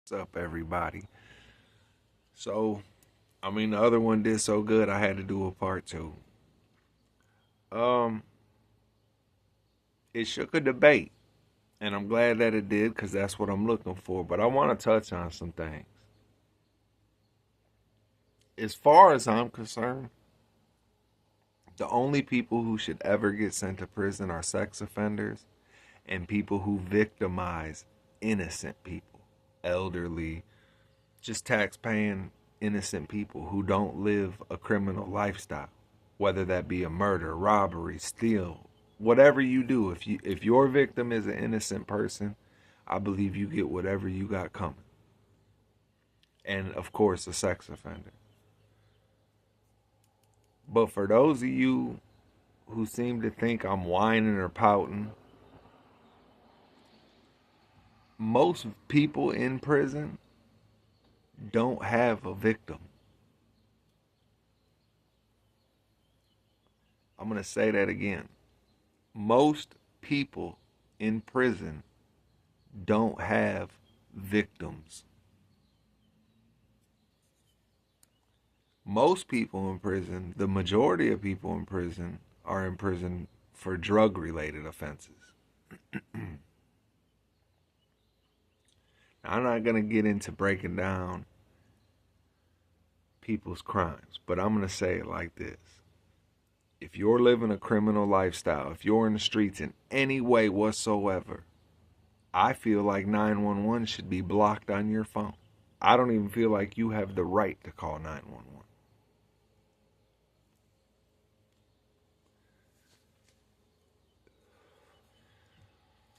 What's up, everybody? So, the other one did so good, I had to do a part two. Um, it shook a debate, and I'm glad that it did because that's what I'm looking for. But I want to touch on some things. As far as I'm concerned, the only people who should ever get sent to prison are sex offenders and people who victimize innocent people, elderly, just tax-paying innocent people who don't live a criminal lifestyle, whether that be a murder, robbery, steal, whatever you do. If your victim is an innocent person, I believe you get whatever you got coming. And of course, a sex offender. But for those of you who seem to think I'm whining or pouting, most people in prison don't have a victim. I'm going to say that again. Most people in prison don't have victims. Most people in prison, the majority of people in prison, are in prison for drug related offenses. I'm not going to get into breaking down people's crimes, but I'm going to say it like this. If you're living a criminal lifestyle, if you're in the streets in any way whatsoever, I feel like 911 should be blocked on your phone. I don't even feel like you have the right to call 911.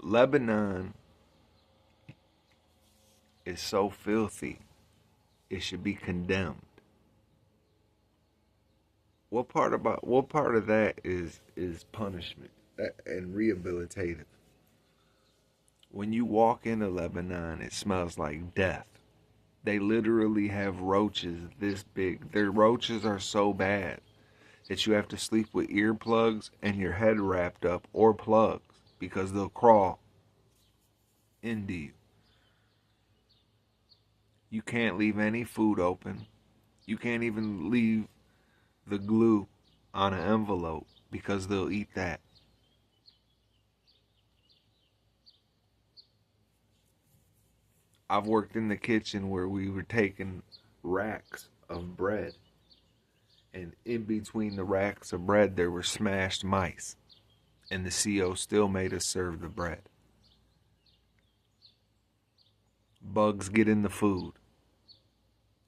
Lebanon is so filthy, it should be condemned. What part of that is punishment and rehabilitative? When you walk into Lebanon, it smells like death. They literally have roaches this big. Their roaches are so bad that you have to sleep with earplugs and your head wrapped up or plugs because they'll crawl into you. You can't leave any food open. You can't even leave the glue on an envelope because they'll eat that. I've worked in the kitchen where we were taking racks of bread, and in between the racks of bread there were smashed mice, and the CO still made us serve the bread. Bugs get in the food,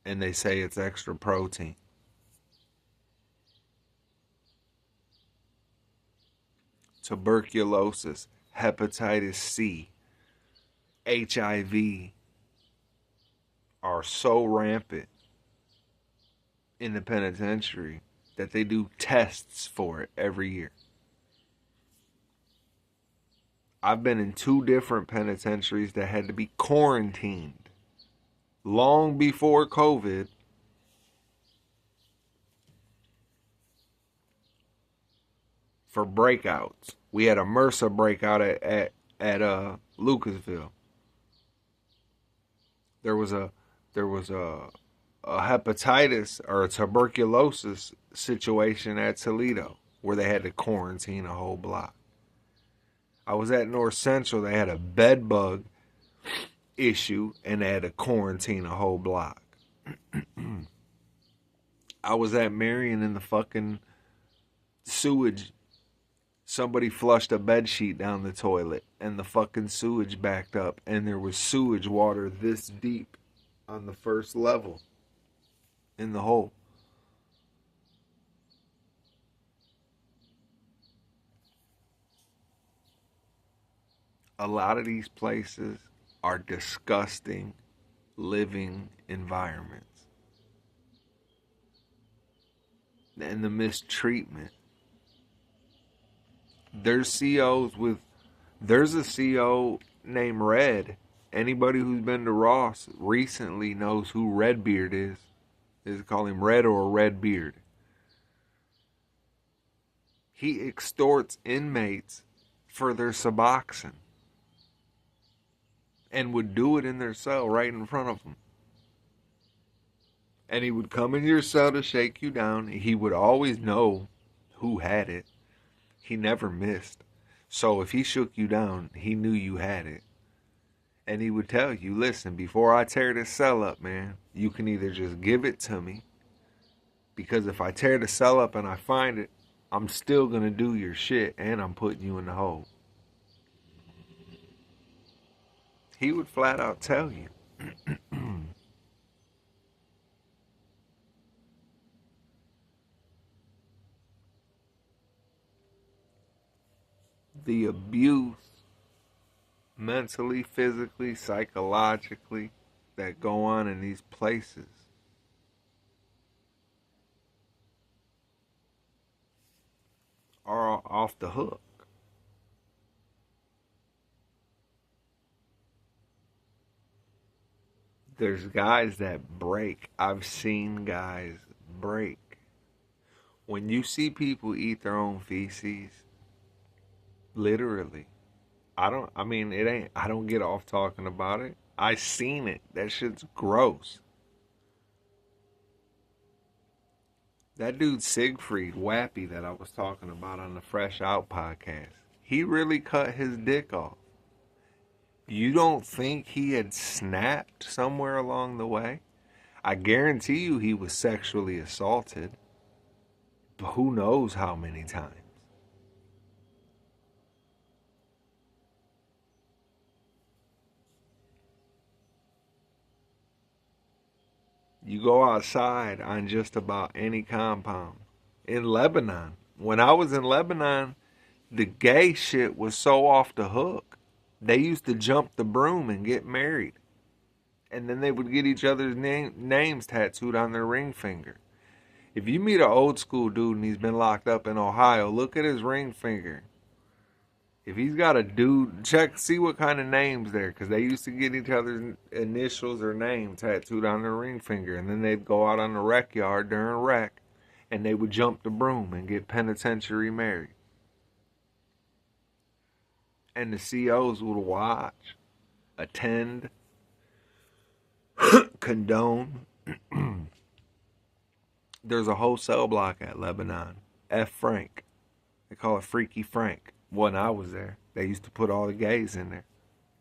and they say it's extra protein. Tuberculosis, hepatitis C, HIV are so rampant in the penitentiary that they do tests for it every year. I've been in 2 different penitentiaries that had to be quarantined long before COVID for breakouts. We had a MRSA breakout at Lucasville. There was a hepatitis or a tuberculosis situation at Toledo where they had to quarantine a whole block. I was at North Central. They had a bed bug issue and they had to quarantine a whole block. I was at Marion in the fucking sewage. Somebody flushed a bed sheet down the toilet and the fucking sewage backed up and there was sewage water this deep on the first level in the hole. A lot of these places are disgusting living environments. And the mistreatment. There's a CO named Red. Anybody who's been to Ross recently knows who Redbeard is. They call him Red or Redbeard. He extorts inmates for their Suboxone. and would do it in their cell right in front of them. And he would come in your cell to shake you down. He would always know who had it. He never missed. So if he shook you down, he knew you had it. And he would tell you, listen, before I tear this cell up, man, you can either just give it to me, because if I tear the cell up and I find it, I'm still going to do your shit and I'm putting you in the hole. He would flat out tell you. The abuse, mentally, physically, psychologically, that go on in these places are off the hook. There's guys that break. I've seen guys break. When you see people eat their own feces, literally, I don't get off talking about it. I seen it. That shit's gross. That dude Siegfried Wappy that I was talking about on the Fresh Out podcast, he really cut his dick off. You don't think he had snapped somewhere along the way? I guarantee you he was sexually assaulted. But who knows how many times? You go outside on just about any compound. In Lebanon, when I was in Lebanon, the gay shit was so off the hook. They used to jump the broom and get married. And then they would get each other's names tattooed on their ring finger. If you meet an old school dude and he's been locked up in Ohio, look at his ring finger. If he's got a dude, see what kind of names there, because they used to get each other's initials or name tattooed on their ring finger, and then they'd go out on the rec yard during rec, and they would jump the broom and get penitentiary married. And the COs would watch, attend, condone. There's a whole cell block at Lebanon, F. Frank. They call it Freaky Frank. When I was there, they used to put all the gays in there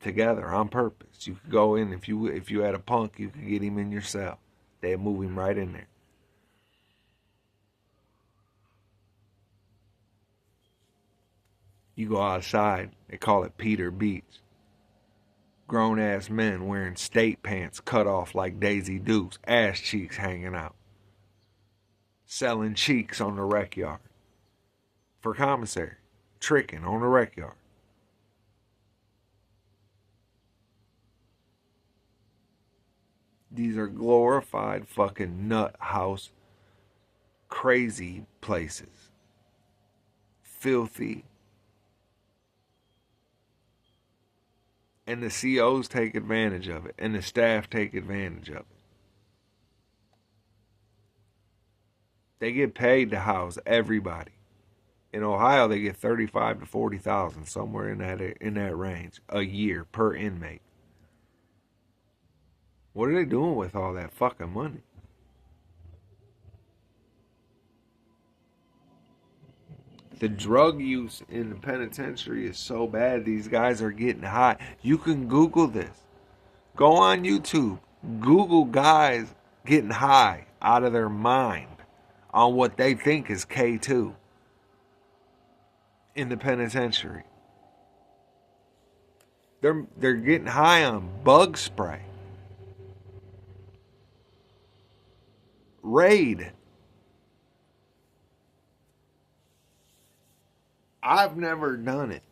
together on purpose. You could go in, if you had a punk, you could get him in your cell. They'd move him right in there. You go outside, they call it Peter Beach. Grown ass men wearing state pants cut off like Daisy Dukes, ass cheeks hanging out. Selling cheeks on the rec yard. For commissary. Tricking on the rec yard. These are glorified fucking nut house crazy places. Filthy. And the COs take advantage of it. And the staff take advantage of it. They get paid to house everybody. In Ohio, they get 35 to 40,000, somewhere in that range, a year per inmate. What are they doing with all that fucking money? The drug use in the penitentiary is so bad, these guys are getting high. You can Google this. Go on YouTube. Google guys getting high out of their mind on what they think is K2 in the penitentiary. They're getting high on bug spray. Raid. I've never done it.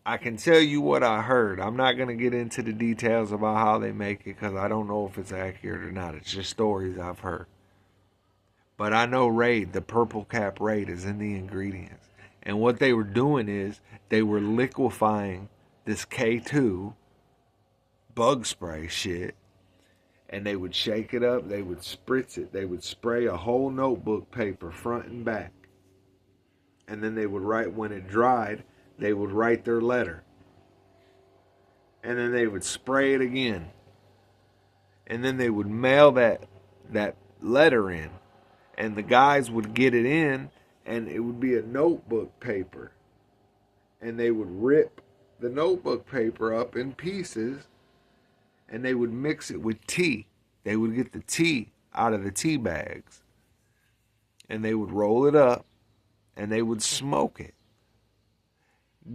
I can tell you what I heard. I'm not going to get into the details about how they make it because I don't know if it's accurate or not. It's just stories I've heard. But I know Raid, the purple cap Raid, is in the ingredients. And what they were doing is they were liquefying this K2 bug spray shit. And they would shake it up. They would spritz it. They would spray a whole notebook paper front and back. And then they would write, when it dried, they would write their letter. and then they would spray it again, and then they would mail that letter in, and the guys would get it in, and it would be a notebook paper, and they would rip the notebook paper up in pieces, and they would mix it with tea. They would get the tea out of the tea bags, and they would roll it up, and they would smoke it.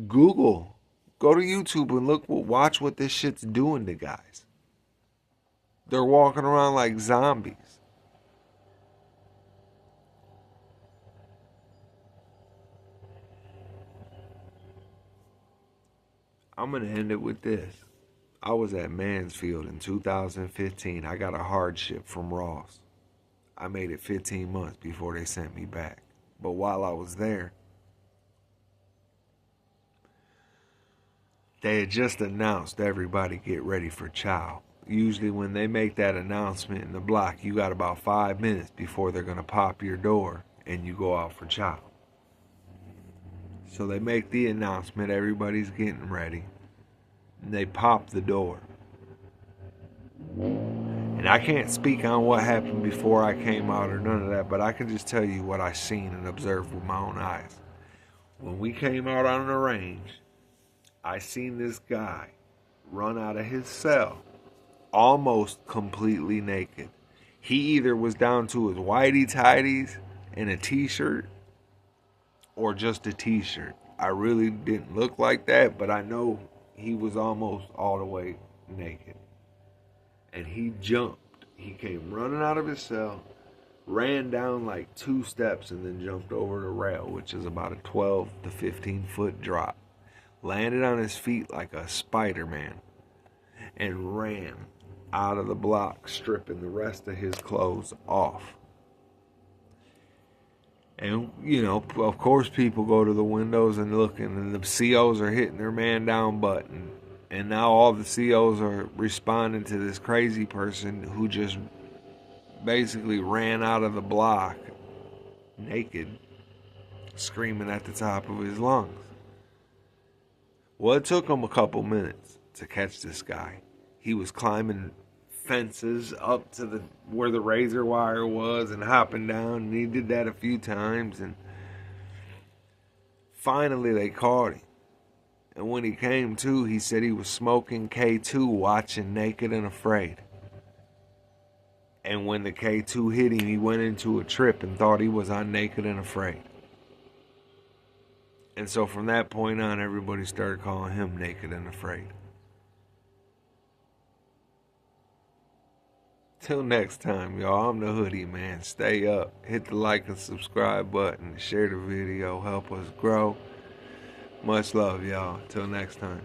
Go to YouTube and watch what this shit's doing to guys. They're walking around like zombies. I'm going to end it with this. I was at Mansfield in 2015. I got a hardship from Ross. I made it 15 months before they sent me back. But while I was there, they had just announced everybody get ready for chow. Usually when they make that announcement in the block, you got about 5 minutes before they're going to pop your door and you go out for chow. So they make the announcement, everybody's getting ready, and they pop the door. And I can't speak on what happened before I came out or none of that, but I can just tell you what I seen and observed with my own eyes. When we came out on the range, I seen this guy run out of his cell almost completely naked. He either was down to his whitey tighties and a t-shirt, or just a t-shirt. I really didn't look like that, but I know he was almost all the way naked. And he jumped. He came running out of his cell, ran down like 2 steps, and then jumped over the rail, which is about a 12 to 15 foot drop. Landed on his feet like a Spider-Man, and ran out of the block, stripping the rest of his clothes off. And, you know, of course people go to the windows and look, and the COs are hitting their man down button. And now all the COs are responding to this crazy person who just basically ran out of the block naked, screaming at the top of his lungs. Well, it took him a couple minutes to catch this guy. He was climbing fences up to where the razor wire was and hopping down, and he did that a few times, and finally they caught him. And when he came to, he said he was smoking K2, watching Naked and Afraid. And when the K2 hit him, he went into a trip and thought he was on Naked and Afraid. And so from that point on, everybody started calling him Naked and Afraid. Till next time, y'all, I'm the Hoodie Man. Stay up. Hit the like and subscribe button. Share the video. Help us grow. Much love, y'all. Till next time.